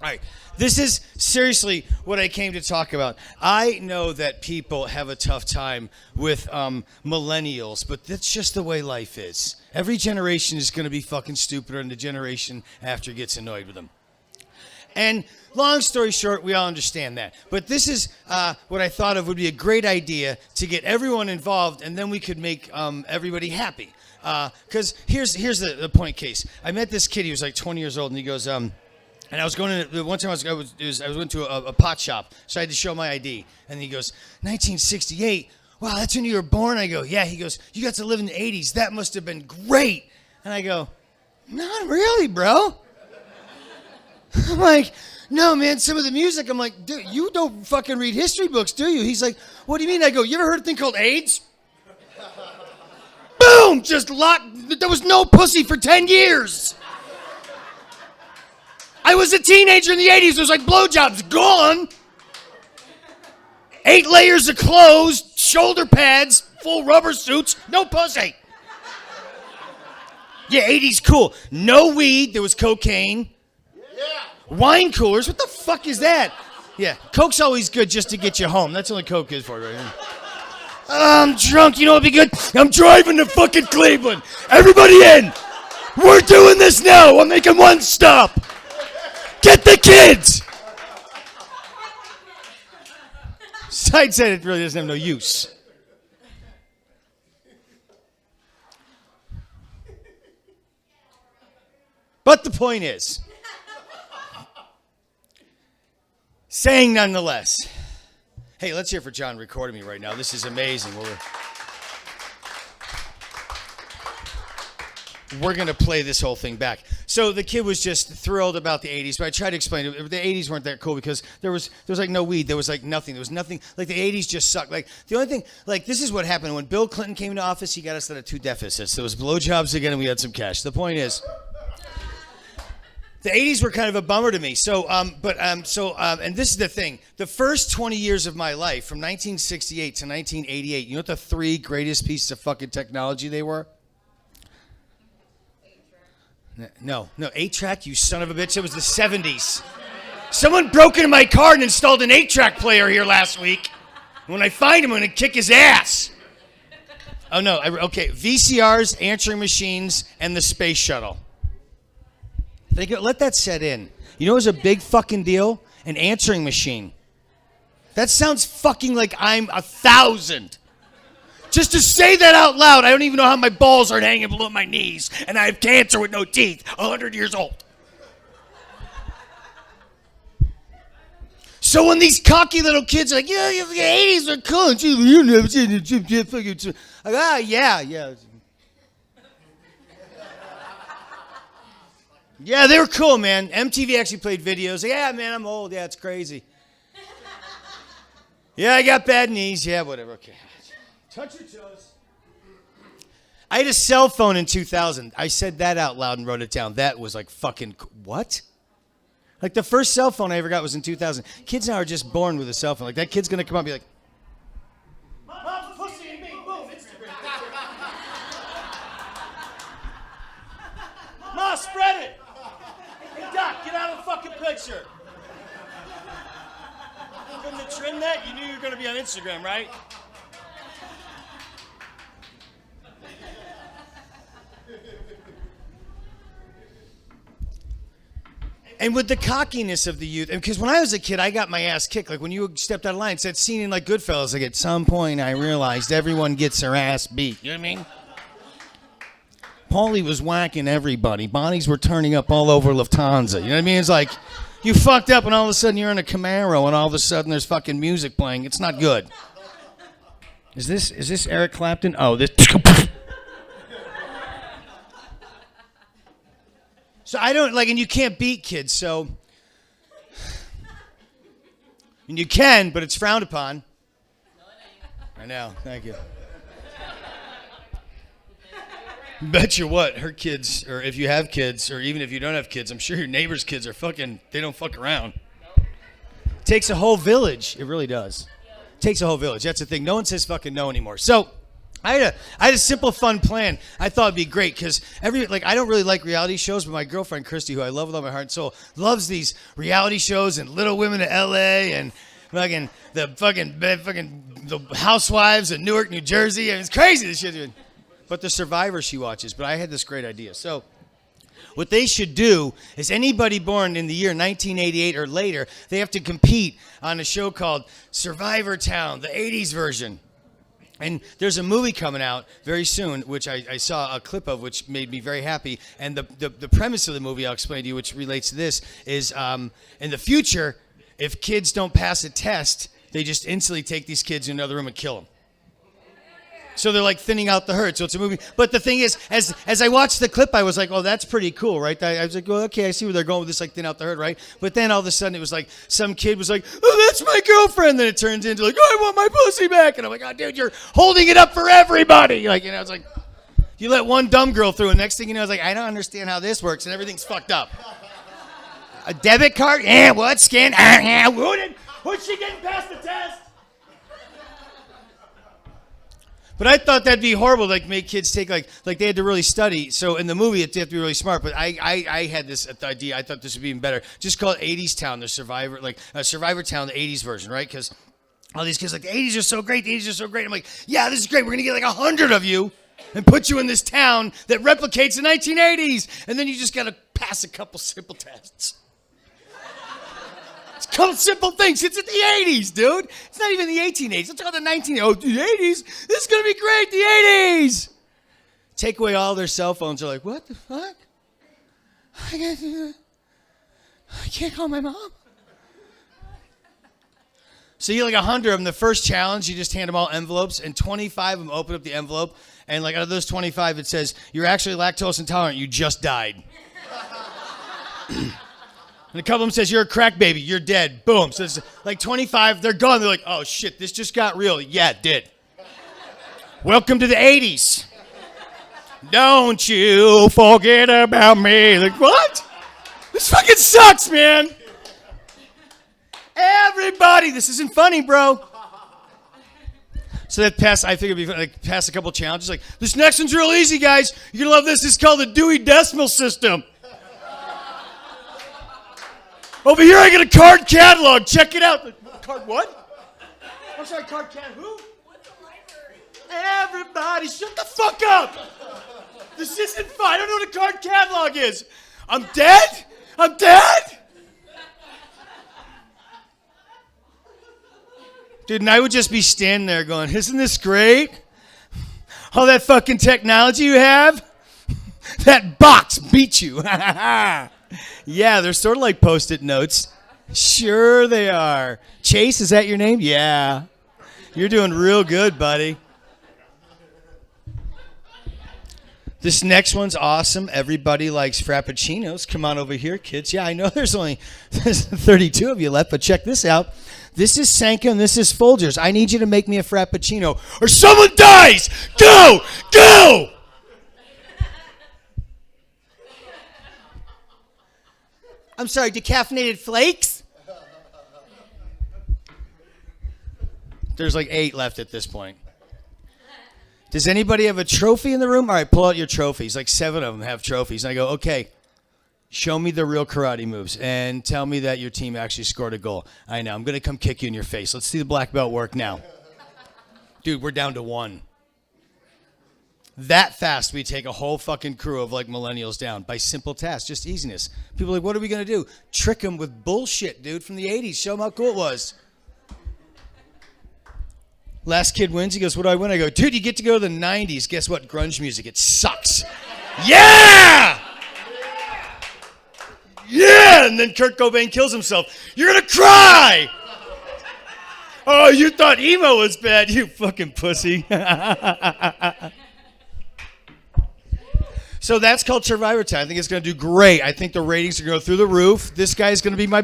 All right. This is seriously what I came to talk about. I know that people have a tough time with millennials, but that's just the way life is. Every generation is going to be fucking stupider, and the generation after gets annoyed with them. And long story short, we all understand that. But this is what I thought of would be a great idea to get everyone involved, and then we could make everybody happy. Because here's the point case. I met this kid. He was like 20 years old, and he goes, and I was going to, one time I went to a pot shop, so I had to show my ID. And he goes, 1968, wow, that's when you were born? I go, yeah. He goes, you got to live in the 80s. That must have been great. And I go, not really, bro. I'm like, no, man, some of the music. I'm like, dude, you don't fucking read history books, do you? He's like, what do you mean? I go, you ever heard of a thing called AIDS? Boom, just locked. There was no pussy for 10 years. I was a teenager in the 80s. It was like blowjobs. Gone. 8 layers of clothes, shoulder pads, full rubber suits, no pussy. Yeah, 80s cool. No weed. There was cocaine. Yeah. Wine coolers. What the fuck is that? Yeah, Coke's always good just to get you home. That's all Coke is for, right? I'm drunk. You know what'd be good? I'm driving to fucking Cleveland. Everybody in. We're doing this now. I'm making one stop. Get the kids! Side said it really doesn't have no use. But the point is, saying nonetheless, hey, let's hear for John recording me right now. This is amazing. We're going to play this whole thing back. So the kid was just thrilled about the 80s, but I tried to explain it. The 80s weren't that cool because there was like no weed. There was like nothing. There was nothing. Like the 80s just sucked. Like the only thing, like this is what happened. When Bill Clinton came into office, he got us out of 2 deficits. There was blowjobs again and we had some cash. The point is, the 80s were kind of a bummer to me. So, and this is the thing. The first 20 years of my life, from 1968 to 1988, you know what the 3 greatest pieces of fucking technology they were? No, 8-track, you son of a bitch. It was the 70s. Someone broke into my car and installed an 8-track player here last week. When I find him, I'm going to kick his ass. Oh, no. Okay, VCRs, answering machines, and the space shuttle. Let that set in. You know what was a big fucking deal? An answering machine. That sounds fucking like I'm 1,000. Just to say that out loud, I don't even know how my balls aren't hanging below my knees, and I have cancer with no teeth, 100 years old. So when these cocky little kids are like, yeah, the 80s are cool, you never seen it. Like, yeah. Yeah, they were cool, man. MTV actually played videos. Yeah, man, I'm old. Yeah, it's crazy. Yeah, I got bad knees. Yeah, whatever. Okay. Touch your toes. I had a cell phone in 2000. I said that out loud and wrote it down. That was like fucking, what? Like the first cell phone I ever got was in 2000. Kids now are just born with a cell phone. Like that kid's going to come up and be like, Mom's pussy and me, boom, Instagram. Ma, spread it. Hey, Doc, get out of the fucking picture. You couldn't have trimmed that? You knew you were going to be on Instagram, right? And with the cockiness of the youth, and because when I was a kid, I got my ass kicked. Like when you stepped out of line, it's that scene in like Goodfellas. Like at some point, I realized everyone gets their ass beat. You know what I mean? Paulie was whacking everybody. Bonnies were turning up all over Lufthansa. You know what I mean? It's like you fucked up, and all of a sudden you're in a Camaro, and all of a sudden there's fucking music playing. It's not good. Is this Eric Clapton? Oh, this. So I don't like, and you can't beat kids, so. And you can, but it's frowned upon. I know, thank you. Bet you what, her kids, or if you have kids, or even if you don't have kids, I'm sure your neighbor's kids are they don't fuck around. It takes a whole village. It really does. It takes a whole village. That's the thing. No one says fucking no anymore. So, I had a simple, fun plan. I thought it'd be great because I don't really like reality shows, but my girlfriend Christy, who I love with all my heart and soul, loves these reality shows and Little Women of L.A. and the Housewives of Newark, New Jersey. And it's crazy this shit. But the Survivor she watches. But I had this great idea. So what they should do is anybody born in the year 1988 or later, they have to compete on a show called Survivor Town, the 80's version. And there's a movie coming out very soon, which I saw a clip of, which made me very happy. And the premise of the movie, I'll explain to you, which relates to this, is in the future, if kids don't pass a test, they just instantly take these kids in another room and kill them. So they're like thinning out the herd. So it's a movie. But the thing is, as I watched the clip, I was like, oh, that's pretty cool, right? I was like, well, okay, I see where they're going with this, like thin out the herd, right? But then all of a sudden it was like some kid was like, oh, that's my girlfriend. Then it turns into like, oh, I want my pussy back. And I'm like, oh, dude, you're holding it up for everybody. Like, it's like, you let one dumb girl through, and next thing you know, it's like, I don't understand how this works, and everything's fucked up. A debit card? Yeah, what? Scan? Yeah, who's she getting past the test? But I thought that'd be horrible, like make kids take like they had to really study. So in the movie, they have to be really smart. But I had this idea. I thought this would be even better. Just call it 80's Town, the Survivor, Survivor Town, the 80's version, right? Because all these kids are like, the 80's are so great, the 80's are so great. I'm like, yeah, this is great. We're gonna get like 100 of you and put you in this town that replicates the 1980's, and then you just gotta pass a couple simple tests. It's a couple simple things. It's at the 80's, dude. It's not even the 1880s. Let's talk about the 1980s. Oh, the 80s? This is going to be great, the 80s. Take away all their cell phones. They're like, what the fuck? I can't call my mom. So you get like 100 of them. The first challenge, you just hand them all envelopes, and 25 of them open up the envelope, and like out of those 25, it says, you're actually lactose intolerant. You just died. And a couple of them says, you're a crack baby. You're dead. Boom. So it's like 25. They're gone. They're like, oh, shit, this just got real. Yeah, it did. Welcome to the 80's. Don't you forget about me. Like, what? This fucking sucks, man. Everybody, this isn't funny, bro. So that I figured it'd be like pass a couple challenges. Like, this next one's real easy, guys. You're going to love this. It's called the Dewey Decimal System. Over here, I get a card catalog. Check it out. Card what? I'm sorry, card catalog. Who? What's the library? Everybody, shut the fuck up. This isn't fun. I don't know what a card catalog is. I'm dead? I'm dead? Dude, and I would just be standing there going, isn't this great? All that fucking technology you have? That box beat you. Yeah, they're sort of like Post-it notes. Sure they are. Chase, is that your name? Yeah. You're doing real good, buddy. This next one's awesome. Everybody likes Frappuccinos. Come on over here, kids. Yeah, I know there's 32 of you left, but check this out. This is Sanka and this is Folgers. I need you to make me a Frappuccino or someone dies. Go! Go! I'm sorry, decaffeinated flakes? There's like 8 left at this point. Does anybody have a trophy in the room? All right, pull out your trophies. Like 7 of them have trophies. And I go, okay, show me the real karate moves and tell me that your team actually scored a goal. I know, I'm going to come kick you in your face. Let's see the black belt work now. Dude, we're down to 1. That fast, we take a whole fucking crew of like millennials down by simple tasks, just easiness. People are like, what are we going to do? Trick them with bullshit, dude, from the 80s. Show them how cool it was. Last kid wins. He goes, what do I win? I go, dude, you get to go to the 90s. Guess what? Grunge music. It sucks. Yeah! Yeah! And then Kurt Cobain kills himself. You're going to cry! Oh, you thought emo was bad, you fucking pussy. So that's called Survivor Time. I think it's going to do great. I think the ratings are going to go through the roof. This guy's going to be my